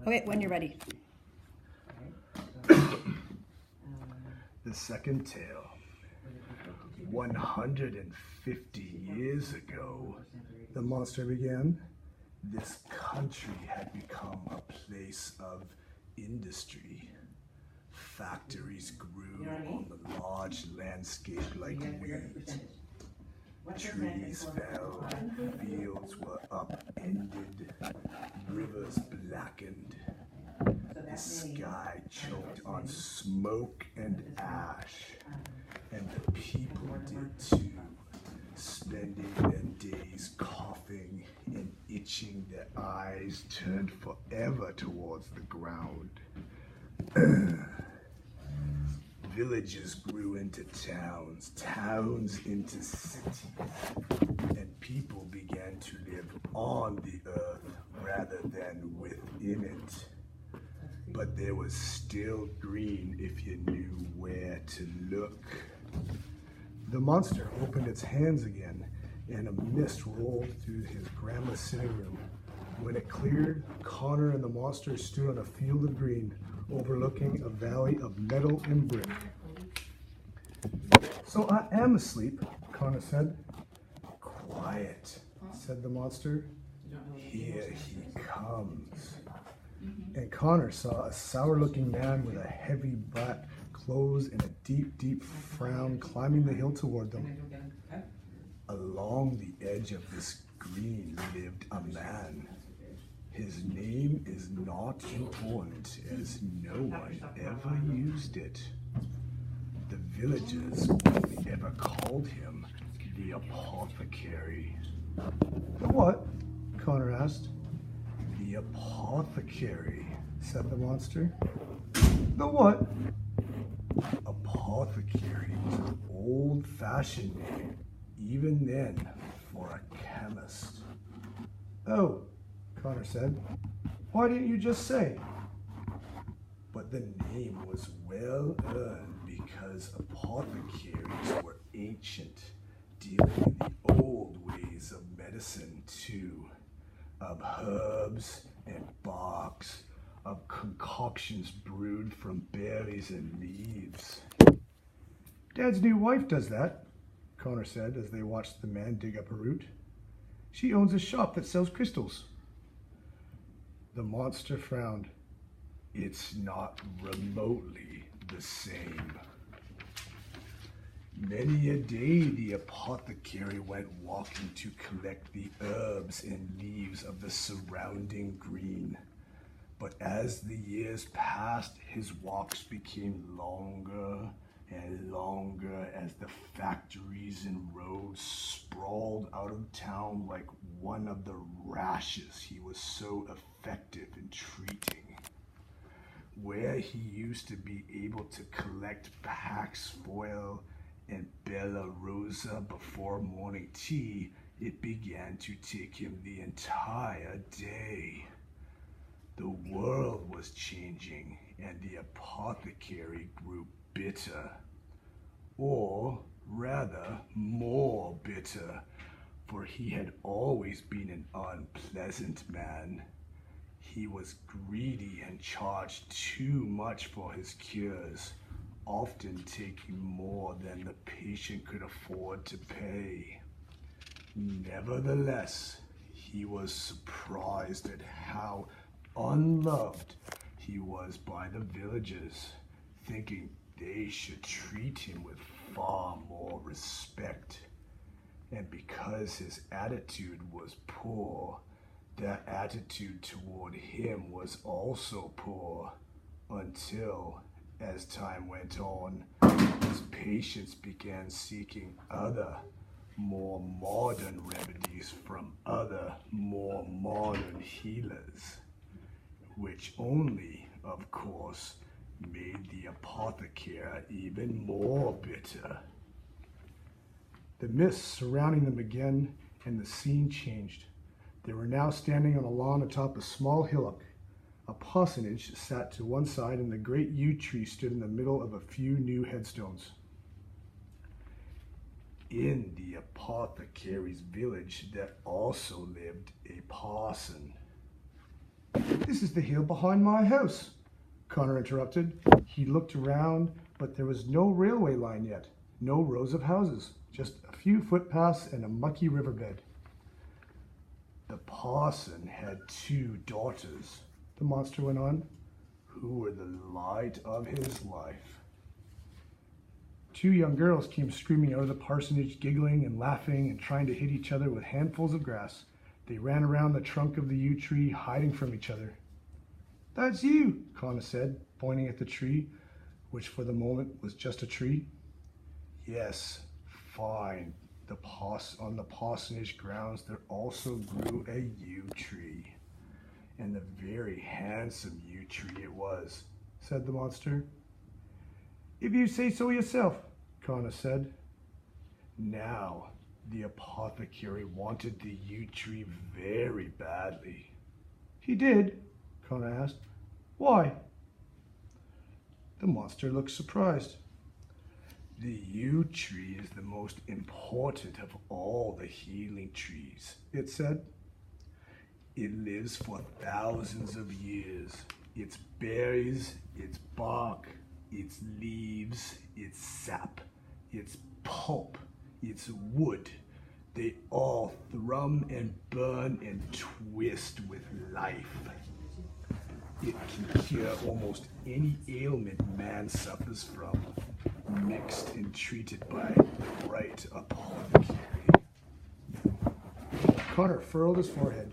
Okay, when you're ready. The second tale. 150 years ago, the monster began, this country had become a place of industry. Factories grew on the large landscape like weeds. Trees fell, fields were upended, rivers blackened. The sky choked on smoke and ash, and the people did too, spending their days coughing and itching, their eyes turned forever towards the ground. Villages grew into towns, towns into cities, and people began to live on the earth rather than within it. But there was still green if you knew where to look. The monster opened its hands again, and a mist rolled through his grandma's sitting room. When it cleared, Connor and the monster stood on a field of green, overlooking a valley of metal and brick. "So I am asleep," Connor said. "Quiet," said the monster. "Here he comes." And Connor saw a sour-looking man with a heavy black clothes and a deep, deep frown climbing the hill toward them. Along the edge of this green lived a man. His name is not important, as no one ever used it. The villagers only ever called him the apothecary. "The what?" Connor asked. "The apothecary," said the monster. "The what?" Apothecary was an old-fashioned name, even then, for a chemist. "Oh," Connor said. "Why didn't you just say?" But the name was well earned because apothecaries were ancient, dealing in the old ways of medicine too, of herbs and barks, of concoctions brewed from berries and leaves. "Dad's new wife does that," Connor said as they watched the man dig up a root. "She owns a shop that sells crystals." The monster frowned. "It's not remotely the same." Many a day the apothecary went walking to collect the herbs and leaves of the surrounding green. But as the years passed, his walks became longer and longer as the factories and roads sprawled out of town like one of the rashes he was so effective in treating. Where he used to be able to collect Paxfoil and Bella Rosa before morning tea, it began to take him the entire day. The world was changing, and the apothecary grew bitter. Or rather, more bitter, for he had always been an unpleasant man. He was greedy and charged too much for his cures, often taking more than the patient could afford to pay. Nevertheless, he was surprised at how unloved he was by the villagers, thinking they should treat him with far more respect. And because his attitude was poor, their attitude toward him was also poor, until, as time went on, his patients began seeking other, more modern remedies from other, more modern healers, which only, of course, made the apothecary even more bitter. The mist surrounding them again, and the scene changed. They were now standing on a lawn atop a small hillock. A parsonage sat to one side, and the great yew tree stood in the middle of a few new headstones. In the apothecary's village there also lived a parson. "This is the hill behind my house," Connor interrupted. He looked around, but there was no railway line yet, no rows of houses, just a few footpaths and a mucky riverbed. "The parson had 2 daughters," the monster went on, "who were the light of his life." 2 young girls came screaming out of the parsonage, giggling and laughing and trying to hit each other with handfuls of grass. They ran around the trunk of the yew tree, hiding from each other. "That's you," Connor said, pointing at the tree, which for the moment was just a tree. "Yes, fine. On the parsonage grounds there also grew a yew tree, and a very handsome yew tree it was," said the monster. "If you say so yourself," Connor said. Now, the apothecary wanted the yew tree very badly. "He did?" Connor asked. "Why?" The monster looked surprised. "The yew tree is the most important of all the healing trees," it said. "It lives for thousands of years. Its berries, its bark, its leaves, its sap, its pulp, its wood, they all thrum and burn and twist with life. It can cure almost any ailment man suffers from, mixed and treated by the right apothecary." Connor furrowed his forehead.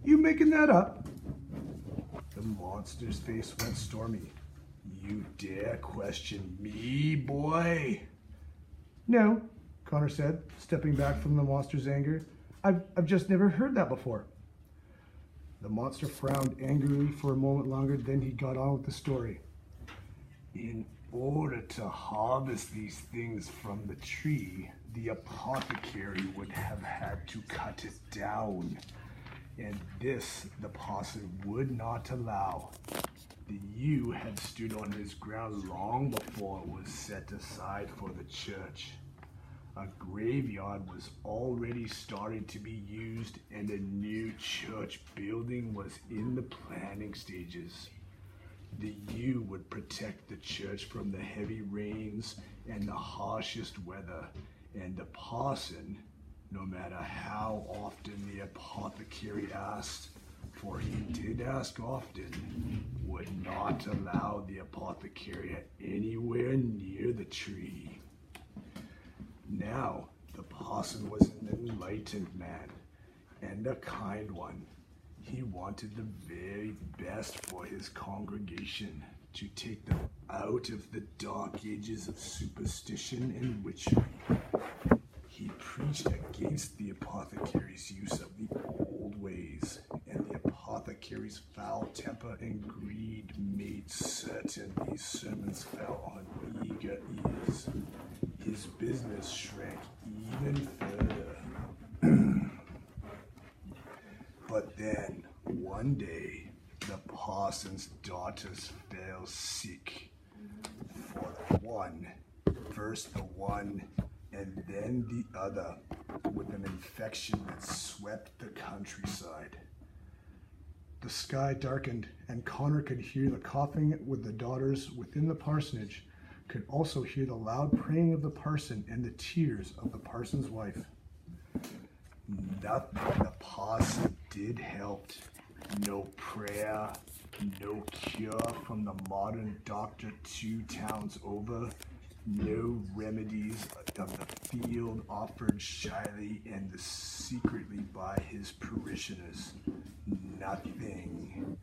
"You making that up?" The monster's face went stormy. "You dare question me, boy?" "No," Connor said, stepping back from the monster's anger. I've just never heard that before." The monster frowned angrily for a moment longer, then he got on with the story. "In order to harvest these things from the tree, the apothecary would have had to cut it down, and this the parson would not allow. The yew had stood on his ground long before it was set aside for the church. A graveyard was already starting to be used, and a new church building was in the planning stages. The yew would protect the church from the heavy rains and the harshest weather, and the parson, no matter how often the apothecary asked, for he did ask often, would not allow the apothecary anywhere near the tree. Now, the parson was an enlightened man, and a kind one. He wanted the very best for his congregation, to take them out of the dark ages of superstition and witchery. He preached against the apothecary's use of the old ways, and the apothecary's foul temper and greed made certain these sermons fell on eager ears. His business shrank even further. But then, one day, the parson's daughters fell sick. First the one, and then the other, with an infection that swept the countryside. The sky darkened, and Connor could hear the coughing with the daughters within the parsonage, could also hear the loud praying of the parson and the tears of the parson's wife. Nothing the parson did helped. No prayer, no cure from the modern doctor 2 towns over, no remedies of the field offered shyly and secretly by his parishioners. Nothing.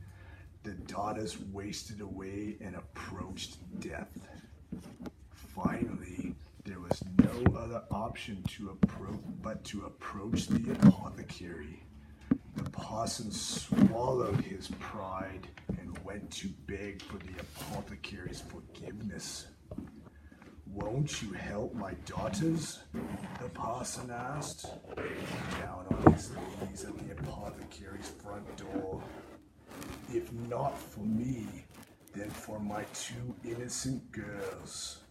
The daughters wasted away and approached death. Finally, there was no other option but to approach the apothecary. The parson swallowed his pride and went to beg for the apothecary's forgiveness. "Won't you help my daughters?" the parson asked, down on his knees at the apothecary's front door. "If not for me, then for my 2 innocent girls."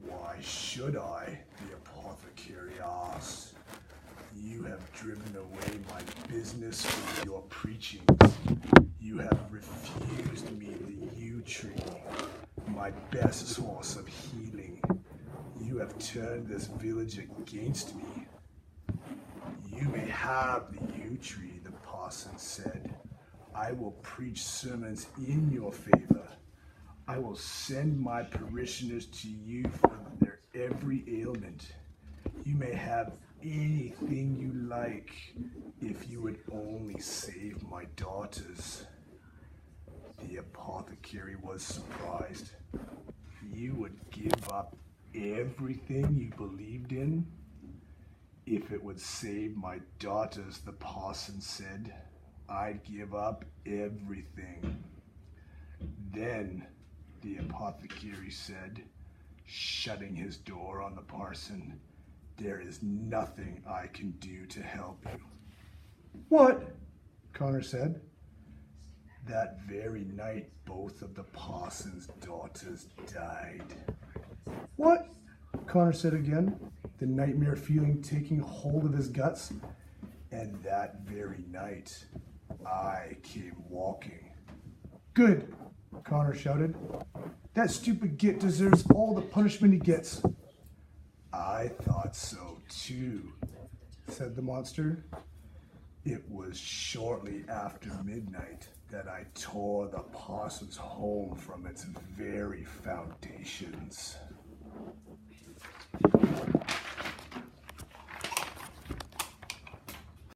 "Why should I?" the apothecary asked. You have driven away my business with your preachings. You have refused me the yew tree, my best source of healing. You have turned this village against me. You may have the yew tree, the parson said. I will preach sermons in your favor. I will send my parishioners to you for their every ailment. You may have anything you like if you would only save my daughters. The apothecary was surprised. You would give up everything you believed in? If it would save my daughters, the parson said, I'd give up everything. Then the apothecary said, shutting his door on the parson, there is nothing I can do to help you. What? Connor said. That very night, both of the parson's daughters died. What? Connor said again, the nightmare feeling taking hold of his guts. And that very night, I came walking. Good, Connor shouted. That stupid git deserves all the punishment he gets. I thought so too, said the monster. It was shortly after midnight that I tore the parson's home from its very foundations.